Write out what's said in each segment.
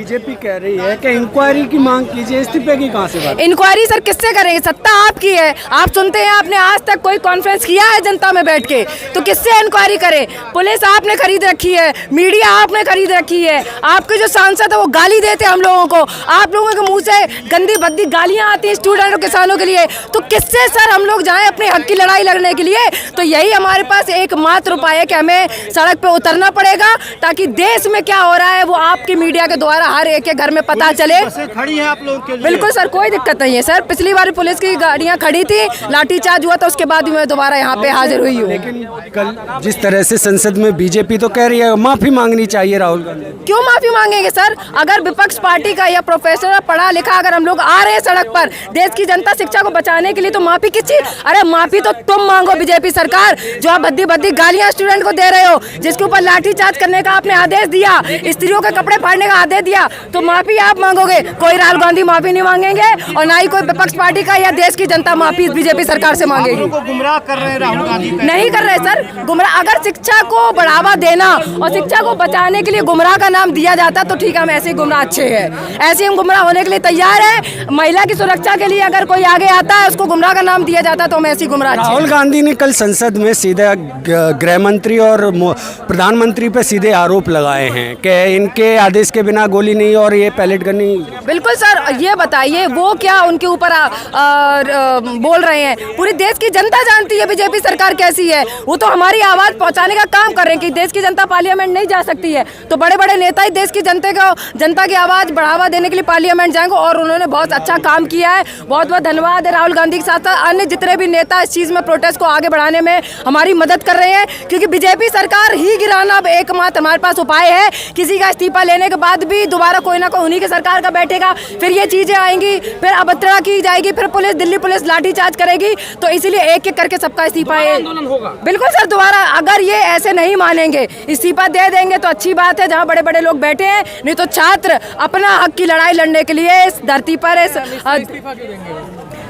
BJP कह रही है कि इंक्वायरी की मांग कीजिए, इस्तीफे की कहां से बात? इंक्वायरी सर किससे करेंगे? सत्ता आपकी है, आप सुनते हैं। आपने आज तक कोई कॉन्फ्रेंस किया है जनता में बैठ के? तो किससे इंक्वायरी करें? पुलिस आपने खरीद रखी है, मीडिया आपने खरीद रखी है, आपके जो सांसद है वो गाली देते हैं हम लोगों को, आप लोगों के मुंह से गंदी भद्दी गालियां आती हैं स्टूडेंट और किसानों के लिए। तो किससे सर हम लोग जाएं अपने हक की लड़ाई लड़ने के लिए? तो यही हमारे पास एकमात्र उपाय है कि हमें सड़क पे उतरना पड़ेगा, ताकि देश में क्या हो रहा है वो आपकी मीडिया के द्वारा हर एक के घर में पता चले। खड़ी है आप लोगों के लिए? बिल्कुल सर, कोई दिक्कत नहीं है सर। पिछली बार पुलिस की गाड़ियां खड़ी थी, लाठीचार्ज हुआ था, उसके बाद मैं दोबारा यहाँ पे हाजिर हुई हूँ। लेकिन कल जिस तरह से संसद में बीजेपी तो कह रही है माफी मांगनी चाहिए राहुल गांधी, क्यों माफी मांगेंगे सर? अगर विपक्ष पार्टी का या प्रोफेसर पढ़ा लिखा अगर हम लोग आ रहे हैं सड़क पर देश की जनता शिक्षा को बचाने के लिए, तो माफी किस चीज? अरे माफी तो तुम मांगो बीजेपी सरकार, जो आप भद्दी भद्दी गालियां स्टूडेंट को दे रहे हो, जिसके ऊपर लाठीचार्ज करने का आपने आदेश दिया, स्त्रियों के कपड़े फाड़ने का आदेश दिया, तो माफी आप मांगोगे। कोई राहुल गांधी माफी नहीं मांगेंगे और ना ही कोई विपक्ष पार्टी का या देश की जनता माफी बीजेपी सरकार से मांगेगी। गुमराह कर रहे हैं राहुल गांधी? नहीं कर रहे सर गुमराह। अगर शिक्षा को बढ़ावा देना और शिक्षा को बचाने के लिए गुमराह का नाम दिया जाता तो ठीक है, हम ऐसे ही गुमराह अच्छे हैं, ऐसे हम गुमराह होने के लिए तैयार है। महिला की सुरक्षा के लिए अगर कोई आगे आता है उसको गुमराह का नाम दिया जाता तो हम ऐसे ही गुमराह अच्छे हैं। राहुल गांधी ने कल संसद में सीधा गृह मंत्री और प्रधानमंत्री पे सीधे आरोप लगाए हैं कि इनके आदेश के बिना गोली नहीं और ये पैलेट गन नहीं। बिल्कुल सर, ये बताइए वो क्या उनके ऊपर बोल रहे हैं? पूरी देश की जनता जानती है बीजेपी सरकार कैसी है। वो तो हमारी आवाज पहुंचाने का काम कर रहे हैं कि देश की जनता पार्लियामेंट नहीं जा सकती है, तो बड़े बड़े नेता ही देश की जनता की आवाज बढ़ावा देने के लिए पार्लियामेंट जाएंगे, और उन्होंने बहुत अच्छा काम किया है। बहुत बहुत धन्यवाद है राहुल गांधी के साथ साथ अन्य जितने भी नेता इस चीज में प्रोटेस्ट को आगे बढ़ाने में हमारी मदद कर रहे हैं, क्योंकि बीजेपी सरकार ही गिराना अब एकमात्र हमारे पास उपाय है। किसी का इस्तीफा लेने के बाद भी दोबारा कोई ना कोई उन्हीं की सरकार का बैठेगा, फिर ये चीजें आएंगी, फिर अभद्रता की जाएगी, फिर पुलिस दिल्ली पुलिस लाठीचार्ज करेगी। तो इसीलिए एक एक करके सबका इस्तीफा है। बिल्कुल सर, दोबारा अगर ये ऐसे नहीं मानेंगे, इस्तीफा दे देंगे तो अच्छी बात है, जहाँ बड़े बड़े लोग बैठे हैं, नहीं तो छात्र अपना हक की लड़ाई लड़ने के लिए इस धरती पर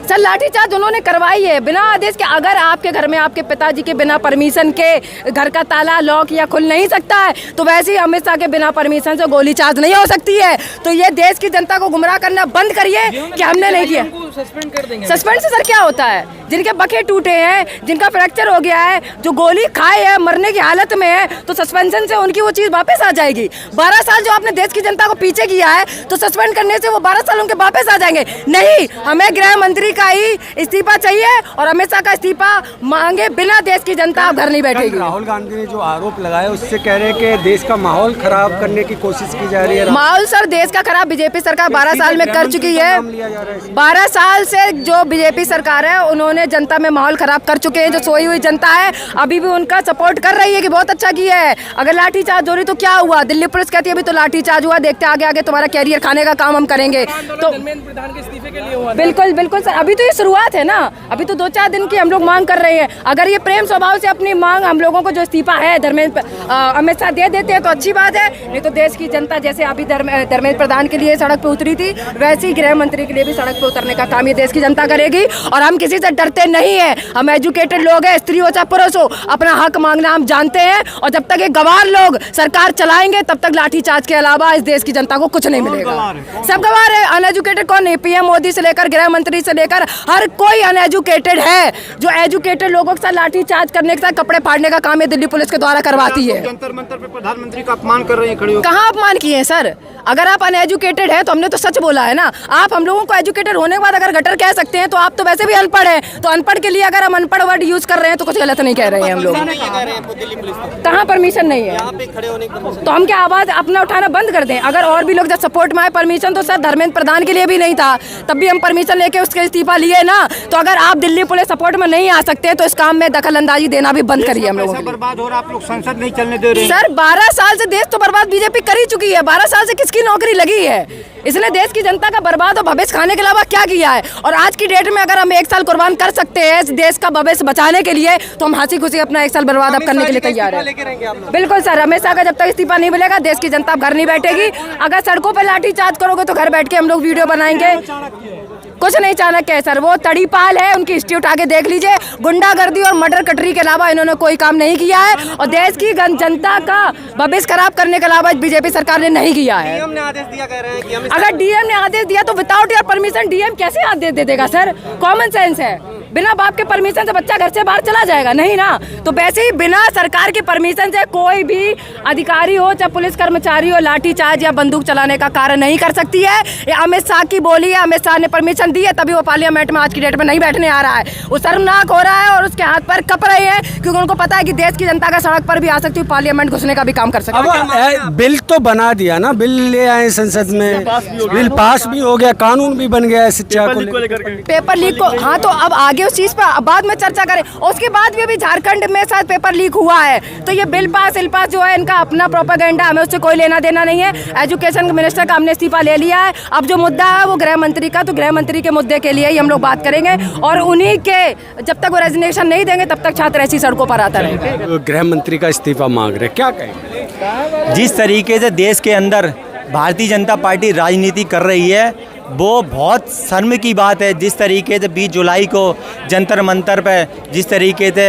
सर लाठीचार्ज उन्होंने करवाई है बिना आदेश के। अगर आपके घर में आपके पिताजी के बिना परमिशन के घर का ताला लॉक या खुल नहीं सकता है, तो वैसे ही अमित शाह के बिना परमिशन से गोली चार्ज नहीं हो सकती है। तो ये देश की जनता को गुमराह करना बंद करिए कि हमने नहीं किया। सस्पेंड कर देंगे। सस्पेंड से सर क्या होता है? जिनके बखे टूटे हैं, जिनका फ्रैक्चर हो गया है, जो गोली खाए है, मरने की हालत में है, तो सस्पेंशन से उनकी वो चीज़ वापस आ जाएगी। 12 साल जो आपने देश की जनता को पीछे किया है, तो सस्पेंड करने से वो 12 साल उनके वापस आ जाएंगे। नहीं, हमें गृह मंत्री का ही इस्तीफा चाहिए और अमित शाह का इस्तीफा मांगे बिना देश की जनता घर नहीं बैठेगी। राहुल गांधी ने जो आरोप लगाया उससे कह रहे हैं कि देश का माहौल खराब करने की कोशिश की जा रही है। माहौल सर देश का खराब बीजेपी सरकार 12 साल में कर चुकी है। 12 साल से जो बीजेपी सरकार है उन्होंने जनता में माहौल खराब कर चुके हैं। जो सोई हुई जनता है अभी भी उनका सपोर्ट कर रही है कि बहुत अच्छा किया है। अगर लाठीचार्ज हो रही तो क्या हुआ? दिल्ली पुलिस कहती है अभी तो लाठीचार्ज हुआ, देखते आगे आगे तुम्हारा कैरियर खाने का काम हम करेंगे। तो बिल्कुल बिल्कुल सर, अभी तो ये शुरुआत है ना, अभी तो 2-4 दिन की हम लोग मांग कर रहे हैं। अगर ये प्रेम स्वभाव से अपनी मांग हम लोगों को जो इस्तीफा है धर्मेंद्र अमित शाह दे देते हैं तो अच्छी बात है, नहीं तो देश की जनता जैसे अभी धर्मेंद्र प्रधान के लिए सड़क पे उतरी थी, वैसे ही गृह मंत्री के लिए भी सड़क पे उतरने का काम ये देश की जनता करेगी। और हम किसी से डरते नहीं है, हम एजुकेटेड लोग हैं, स्त्री हो चाहे पुरुष हो, अपना हक मांगना हम जानते हैं। और जब तक ये गवार लोग सरकार चलाएंगे तब तक लाठीचार्ज के अलावा इस देश की जनता को कुछ नहीं मिलेगा। सब गवार है, अनएजुकेटेड कौन नहीं? पीएम मोदी से लेकर गृह मंत्री से लेकर हर कोई अनएजुकेटेड है। जो एजुकेटेड लोगों के साथ लाठीचार्ज करने के साथ कपड़े फाड़ने का काम है दिल्ली पुलिस के द्वारा करवाती है। जंतर मंतर पे प्रधानमंत्री का अपमान कर रही है, खड़ी होकर। कहाँ अपमान किए हैं सर? अगर आप अनएजुकेटेड है तो हमने तो सच बोला है ना। आप हम लोगों को एजुकेटेड होने के बाद अगर गटर कह सकते हैं तो आप तो वैसे भी अनपढ़ हैं, तो अनपढ़ के लिए अगर हम अनपढ़ वर्ड यूज कर रहे हैं तो कुछ गलत नहीं कह रहे हैं हम लोग। कहाँ परमिशन नहीं है? तो हम क्या आवाज अपना उठाना बंद कर दें? अगर और भी लोग जब सपोर्ट में आए परमिशन, तो सर धर्मेंद्र प्रधान के लिए भी नहीं था, तब भी हम परमिशन लेके उसके इस्तीफा लिए ना। तो अगर आप दिल्ली पुलिस सपोर्ट में नहीं आ सकते तो इस काम में दखल अंदाजी देना भी बंद करिए। हम लोग बर्बाद हो रहा, आप लोग संसद नहीं चलने दे रहे सर। 12 साल से देश तो बर्बाद बीजेपी कर ही चुकी है। 12 साल से किसकी नौकरी लगी है? इसने देश की जनता का बर्बाद और भविष्य खाने के अलावा क्या किया है? और आज की डेट में अगर हम 1 साल कुर्बान कर सकते हैं इस देश का भविष्य बचाने के लिए, तो हम हंसी खुशी अपना 1 साल बर्बाद अब करने के लिए तैयार है। बिल्कुल सर, रमेश शाह का जब तक इस्तीफा नहीं मिलेगा देश की जनता घर नहीं बैठेगी। अगर सड़कों पर लाठीचार्ज करोगे तो घर बैठ के हम लोग वीडियो बनाएंगे। कुछ नहीं चाणक्य है सर, वो तड़ीपाल है, उनकी हिस्ट्री उठा के देख लीजिए। गुंडागर्दी और मर्डर कटरी के अलावा इन्होंने कोई काम नहीं किया है और देश की जनता का भविष्य खराब करने के अलावा बीजेपी सरकार ने नहीं किया है। डीएम ने आदेश दिया, कह रहे हैं कि हम अगर डीएम ने आदेश दिया तो विदाउट योर परमिशन डीएम कैसे आदेश दे देगा सर? कॉमन सेंस है, बिना बाप के परमिशन से बच्चा घर से बाहर चला जाएगा नहीं ना। तो वैसे ही बिना सरकार की परमिशन से कोई भी अधिकारी हो चाहे पुलिस कर्मचारी हो लाठीचार्ज या बंदूक चलाने का कार्य नहीं कर सकती है। ये अमित शाह की बोली है, अमित शाह ने परमिशन दी है तभी वो पार्लियामेंट में आज की डेट में नहीं बैठने आ रहा है। वो शर्मनाक हो रहा है और उसके हाथ पर कप रहे हैं क्योंकि उनको पता है कि देश की जनता का सड़क पर भी आ सकती है, पार्लियामेंट घुसने का भी काम कर सकती है। अब बिल तो बना दिया ना, बिल ले आए संसद में, बिल पास भी हो गया, कानून भी बन गया शिक्षा को लेकर। पेपर लीक को, हाँ तो अब आगे उस चीज पर बाद में चर्चा करें। उसके बाद भी अभी झारखंड में शायद पेपर लीक हुआ है, तो ये बिल पास जो है इनका अपना प्रोपेगेंडा, हमें उससे कोई लेना देना नहीं है। एजुकेशन मिनिस्टर का हमने इस्तीफा ले लिया है, अब जो मुद्दा है वो गृह मंत्री का, तो गृह मंत्री के मुद्दे के लिए ही हम लोग बात करेंगे और उन्हीं के जब तक वो रेजिग्नेशन नहीं देंगे तब तक छात्र ऐसी सड़कों पर आता रहेगा। गृह मंत्री का इस्तीफा मांग रहे, क्या कहें? जिस तरीके से देश के अंदर भारतीय जनता पार्टी राजनीति कर रही है वो बहुत शर्म की बात है। जिस तरीके से 20 जुलाई को जंतर मंतर पे जिस तरीके से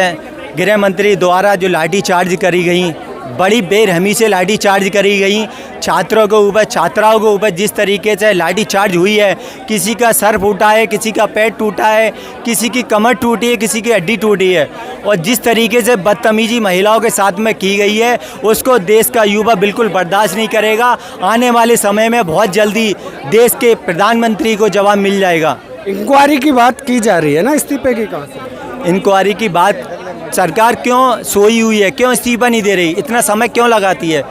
गृह मंत्री द्वारा जो लाठीचार्ज करी गई, बड़ी बेरहमी से लाठीचार्ज करी गई, छात्रों के ऊपर छात्राओं के ऊपर जिस तरीके से लाठीचार्ज हुई है, किसी का सर फूटा है, किसी का पेट टूटा है, किसी की कमर टूटी है, किसी की हड्डी टूटी है और जिस तरीके से बदतमीजी महिलाओं के साथ में की गई है उसको देश का युवा बिल्कुल बर्दाश्त नहीं करेगा। आने वाले समय में बहुत जल्दी देश के प्रधानमंत्री को जवाब मिल जाएगा। इंक्वायरी की बात की जा रही है ना, इस्तीफे की कहाँ से? इंक्वायरी की बात सरकार क्यों सोई हुई है, क्यों इस्तीफा नहीं दे रही, इतना समय क्यों लगाती है?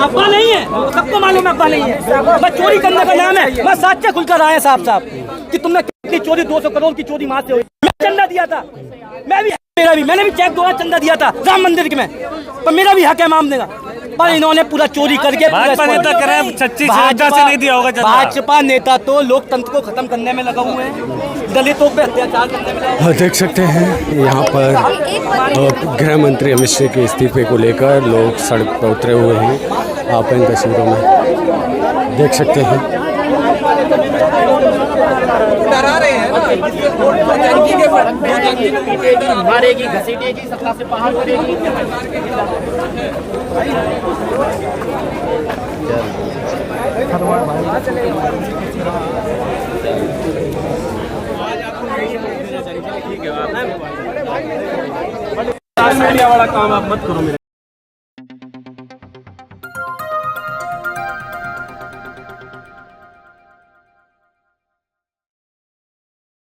अफवाह नहीं है, सबको मालूम है अफवाह नहीं है। बस चोरी करने का नाम है, बस साक्ष्य खुलकर आए साहब कि तुमने कितनी चोरी, 200 करोड़ की चोरी वहाँ से हुई। मैं चंदा दिया था, मैंने भी चेक 2 चंदा दिया था राम मंदिर के में, पर मेरा भी हक है मामले का। पर इन्होंने पूरा चोरी करके भाजपा नेता कह रहे हैं सच्ची श्रद्धा से नहीं दिया होगा चंदा। भाजपा नेता तो लोकतंत्र को खत्म करने में लगा हुए हैं, दलितों पे अत्याचार करने में लगा। देख सकते हैं यहाँ पर गृह मंत्री अमित शाह के इस्तीफे को लेकर लोग सड़क पर उतरे हुए हैं। आप इन तस्वीरों में देख सकते हैं। डरा रहे हैं ना, मारेगी, घसीटेगी, सत्ता से बाहर करेगी। मीडिया वाला काम आप मत करो मेरे।